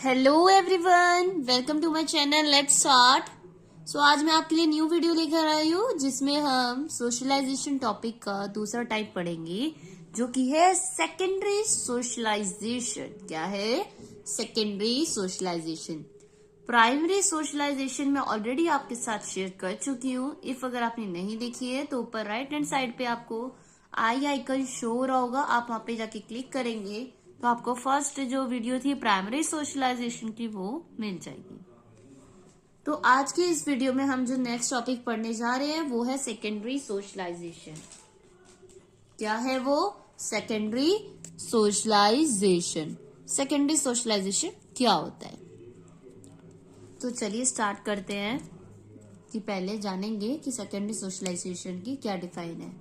Hello everyone, welcome to my channel let's start. So आज मैं आपके लिए न्यू वीडियो लेकर आई हूँ जिसमें हम सोशलाइजेशन टॉपिक का दूसरा टाइप पढ़ेंगे जो कि है सेकेंडरी सोशलाइजेशन। क्या है सेकेंडरी सोशलाइजेशन? प्राइमरी सोशलाइजेशन में ऑलरेडी आपके साथ शेयर कर चुकी हूँ। इफ अगर आपने नहीं देखी है तो ऊपर राइट हैंड साइड पे आपको आई आइकन शो हो रहा होगा, आप वहां पे जाके क्लिक करेंगे तो आपको फर्स्ट जो वीडियो थी प्राइमरी सोशलाइजेशन की वो मिल जाएगी। तो आज के इस वीडियो में हम जो नेक्स्ट टॉपिक पढ़ने जा रहे हैं वो है सेकेंडरी सोशलाइजेशन। क्या है वो? Secondary socialisation. सेकेंडरी सोशलाइजेशन क्या होता है? तो चलिए स्टार्ट करते हैं कि पहले जानेंगे कि सेकेंडरी सोशलाइजेशन की क्या डिफाइन है।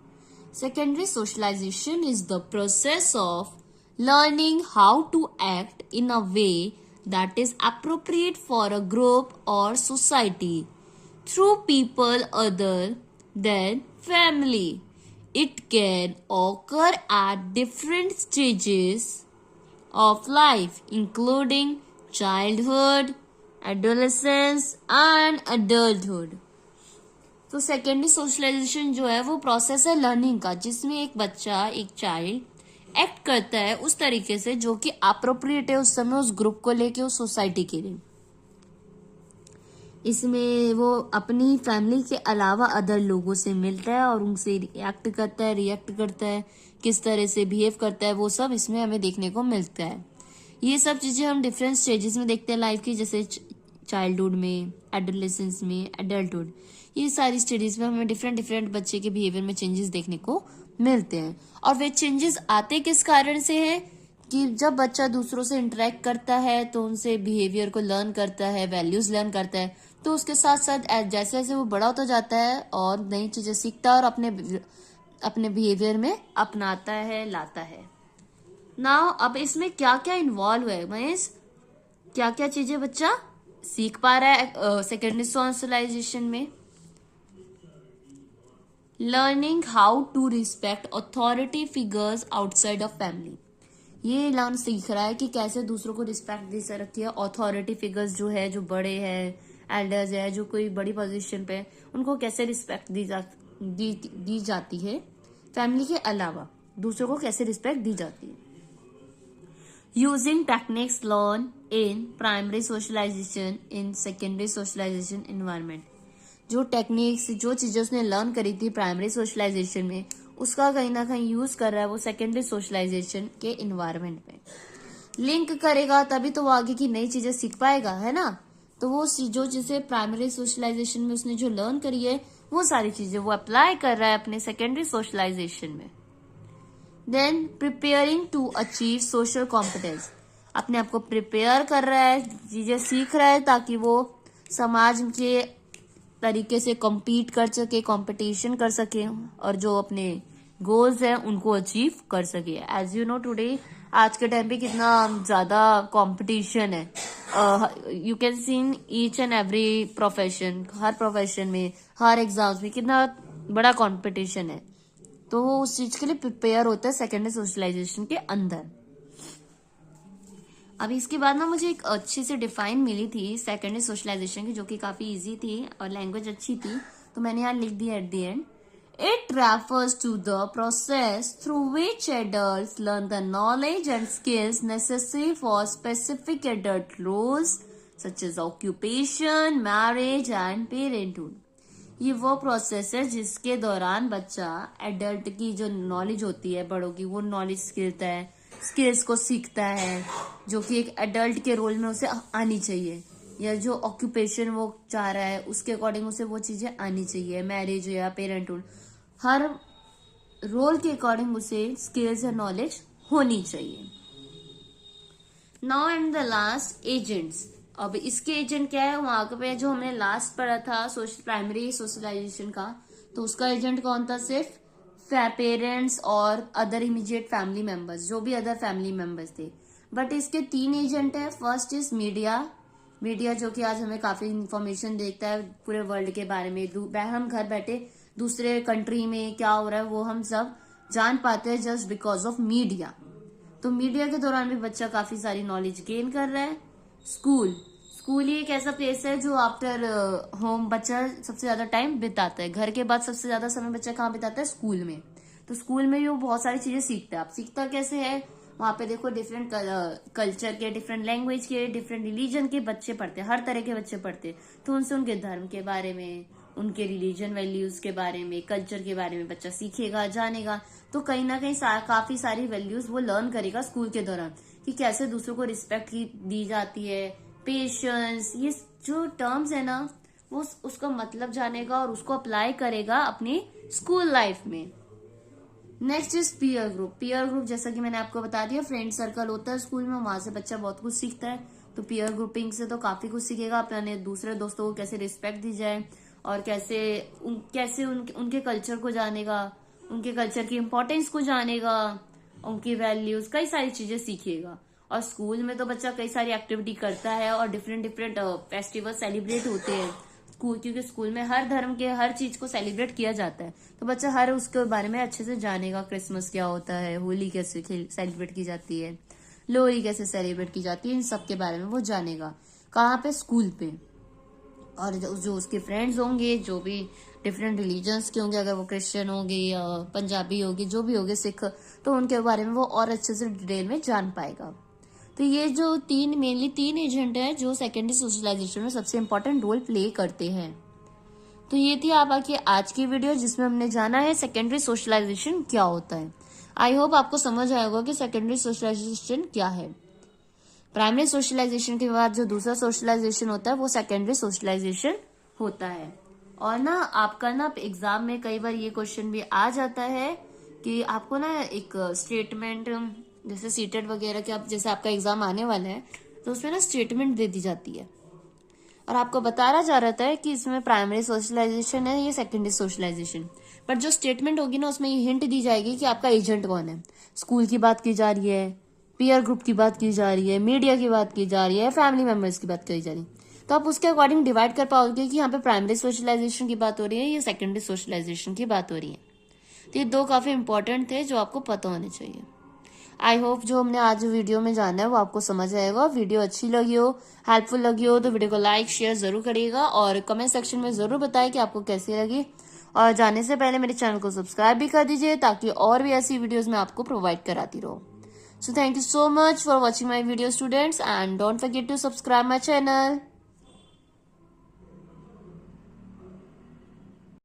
Secondary socialisation is the process of learning how to act in a way that is appropriate for a group or society through people other than family. It can occur at different stages of life, including childhood, adolescence, and adulthood. तो secondary socialisation जो है वो process है learning का, जिसमें एक बच्चा, एक चाइल्ड एक्ट करता है उस तरीके से जो कि अप्रोप्रिएट है उस समय उस ग्रुप को लेके, उस सोसाइटी के लिए। इसमें वो अपनी फैमिली के अलावा अदर लोगों से मिलता है और उनसे एक्ट करता है, रिएक्ट करता है, किस तरह से बिहेव करता है, वो सब इसमें हमें देखने को मिलता है। ये सब चीजें हम डिफरेंट स्टेजेस में देखते हैं लाइफ की, जैसे चाइल्डहुड में, एडोलेसेंस में, एडल्टहुड। ये सारी स्टेजेस में हमें डिफरेंट डिफरेंट बच्चे के बिहेवियर में चेंजेस देखने को मिलते हैं। और वे चेंजेस आते किस कारण से है कि जब बच्चा दूसरों से इंटरेक्ट करता है तो उनसे बिहेवियर को लर्न करता है, वैल्यूज लर्न करता है, तो उसके साथ साथ जैसे जैसे वो बड़ा होता जाता है और नई चीजें सीखता है और अपने बिहेवियर में अपनाता है, लाता है। नाउ अब इसमें क्या क्या इन्वॉल्व है महेश, क्या क्या चीजें बच्चा सीख पा रहा है सेकेंडरी सोशलाइजेशन में? Learning how to respect authority figures outside of family. ये लर्न सीख रहा है कि कैसे दूसरों को रिस्पेक्ट दे सकती है। अथॉरिटी फिगर्स जो है, जो बड़े हैं, एल्डर्स है, जो कोई बड़ी पोजीशन पे, उनको कैसे रिस्पेक्ट दी जाती है। फैमिली के अलावा दूसरों को कैसे रिस्पेक्ट दी जाती है। Using techniques learn in primary socialisation in secondary socialisation environment. जो टेक्निक्स, जो चीजें उसने लर्न करी थी प्राइमरी सोशलाइजेशन में, उसका कहीं ना कहीं यूज कर रहा है वो सेकेंडरी सोशलाइजेशन के इन्वायरमेंट में। लिंक करेगा तभी तो वो आगे की नई चीजें सीख पाएगा, है ना। तो वो जो चीजें प्राइमरी सोशलाइजेशन में उसने जो लर्न करी है वो सारी चीजें वो अप्लाई कर रहा है अपने सेकेंडरी सोशलाइजेशन में। Then preparing to achieve social competence. अपने आप को प्रिपेयर कर रहा है, चीजें सीख रहा है ताकि वो समाज के तरीके से कम्पीट कर सके, कंपटीशन कर सके और जो अपने गोल्स हैं उनको अचीव कर सके। एज यू नो टुडे, आज के टाइम पे कितना ज्यादा कंपटीशन है। You can see in each and every profession, her profession में, हर एग्जाम्स में कितना बड़ा कंपटीशन है। तो वो उस चीज के लिए प्रिपेयर होता है सेकेंडरी सोशलाइजेशन के अंदर। अब इसके बाद ना मुझे एक अच्छी से डिफाइन मिली थी सेकेंडरी सोशलाइजेशन की, जो कि काफी इजी थी और लैंग्वेज अच्छी थी, तो मैंने यहाँ लिख दिया at the end. It refers to the process through which adults learn the knowledge and skills necessary for specific adult roles such as occupation, marriage and parenthood. ये वो प्रोसेस है जिसके दौरान बच्चा एडल्ट की जो नॉलेज होती है, बड़ों की, वो नॉलेज स्किल्स को सीखता है जो कि एक एडल्ट के रोल में उसे आनी चाहिए, या जो ऑक्यूपेशन वो चाह रहा है उसके अकॉर्डिंग उसे वो चीजें आनी चाहिए। मैरिज या पेरेंटहुड, हर रोल के अकॉर्डिंग उसे स्किल्स या नॉलेज होनी चाहिए। Now and the last, agents. अब इसके एजेंट क्या है? वहां पे जो हमने लास्ट पढ़ा था प्राइमरी सोशलाइजेशन का, तो उसका एजेंट कौन था? सिर्फ पेरेंट्स और अदर इमीडिएट फैमिली मेंबर्स, जो भी अदर फैमिली मेंबर्स थे। बट इसके 3 एजेंट है। फर्स्ट इज मीडिया जो कि आज हमें काफी इंफॉर्मेशन देता है पूरे वर्ल्ड के बारे में। हम घर बैठे दूसरे कंट्री में क्या हो रहा है वो हम सब जान पाते हैं जस्ट बिकॉज ऑफ मीडिया। तो मीडिया के दौरान भी बच्चा काफी सारी नॉलेज गेन कर रहा है। स्कूल स्कूल ही एक ऐसा प्लेस है जो आफ्टर होम बच्चा सबसे ज्यादा टाइम बिताता है। घर के बाद सबसे ज्यादा समय बच्चा कहाँ बिताता है? स्कूल में। तो स्कूल में भी वो बहुत सारी चीजें सीखता है। आप सीखता कैसे है? वहां पे देखो डिफरेंट कल्चर के, डिफरेंट लैंग्वेज के, डिफरेंट रिलीजन के बच्चे पढ़ते हैं, हर तरह के बच्चे पढ़ते हैं। तो उनसे उनके धर्म के बारे में, उनके रिलीजन वैल्यूज के बारे में, कल्चर के बारे में बच्चा सीखेगा, जानेगा। तो कहीं ना कहीं काफी सारी वैल्यूज वो लर्न करेगा स्कूल के दौरान, कि कैसे दूसरों को रिस्पेक्ट दी जाती है, पेशेंस, ये जो टर्म्स है ना, वो उसका मतलब जानेगा और उसको अप्लाई करेगा अपनी स्कूल लाइफ में। Next is peer group. Peer group जैसा कि मैंने आपको बता दिया, फ्रेंड सर्कल होता है स्कूल में, वहां से बच्चा बहुत कुछ सीखता है। तो पीयर ग्रुपिंग से तो काफी कुछ सीखेगा, अपने दूसरे दोस्तों को कैसे रिस्पेक्ट दी जाए और कैसे उनके कल्चर को जानेगा, उनके कल्चर की इम्पोर्टेंस को जानेगा, उनकी वैल्यूज, कई सारी चीजें सीखेगा। और स्कूल में तो बच्चा कई सारी एक्टिविटी करता है और डिफरेंट डिफरेंट फेस्टिवल सेलिब्रेट होते हैं स्कूल, क्योंकि स्कूल में हर धर्म के हर चीज को सेलिब्रेट किया जाता है। तो बच्चा हर उसके बारे में अच्छे से जानेगा। क्रिसमस क्या होता है, होली कैसे सेलिब्रेट की जाती है, लोहड़ी कैसे सेलिब्रेट की जाती है, इन सब के बारे में वो जानेगा। कहाँ पे? स्कूल पे। और जो उसके फ्रेंड्स होंगे, जो भी डिफरेंट रिलीजन्स के होंगे, अगर वो क्रिश्चियन होंगे या पंजाबी होगी, जो भी होंगे, सिख, तो उनके बारे में वो और अच्छे से डिटेल में जान पाएगा। तो ये जो मेनली तीन एजेंट है जो सेकेंडरी सोशलाइजेशन में सबसे इम्पोर्टेंट रोल प्ले करते हैं। तो ये थी आपकी आज की वीडियो, जिसमें हमने जाना है सेकेंडरी सोशलाइजेशन क्या होता है। आई होप आपको समझ आया होगा कि सेकेंडरी सोशलाइजेशन क्या है। प्राइमरी सोशलाइजेशन के बाद जो दूसरा सोशलाइजेशन होता है वो सेकेंडरी सोशलाइजेशन होता है। और ना आपका ना एग्जाम में कई बार ये क्वेश्चन भी आ जाता है कि आपको ना एक स्टेटमेंट, जैसे सीटेट वगैरह के, आप जैसे आपका एग्जाम आने वाला है तो उसमें ना स्टेटमेंट दे दी जाती है और आपको बताया जा रहता है कि इसमें प्राइमरी सोशलाइजेशन है, ये सेकेंडरी सोशलाइजेशन। बट जो स्टेटमेंट होगी ना, उसमें ये हिंट दी जाएगी कि आपका एजेंट कौन है। स्कूल की बात की जा रही है, पीयर ग्रुप की बात की जा रही है, मीडिया की बात की जा रही है, फैमिली मेंबर्स की बात की जा रही है। तो आप उसके अकॉर्डिंग डिवाइड कर पाओगे कि यहाँ पे प्राइमरी सोशलाइजेशन की बात हो रही है या सेकेंडरी सोशलाइजेशन की बात हो रही है। तो ये दो काफी इंपॉर्टेंट थे जो आपको पता होने चाहिए। आई होप जो हमने आज वीडियो में जाना है वो आपको समझ आएगा। वीडियो अच्छी लगी हो, हेल्पफुल लगी हो तो वीडियो को लाइक शेयर जरूर करिएगा और कमेंट सेक्शन में जरूर बताएं कि आपको कैसी लगी। और जाने से पहले मेरे चैनल को सब्सक्राइब भी कर दीजिए ताकि और भी ऐसी वीडियोस मैं आपको प्रोवाइड कराती रहूं। So thank you so much for watching my video, students, and don't forget to subscribe my channel.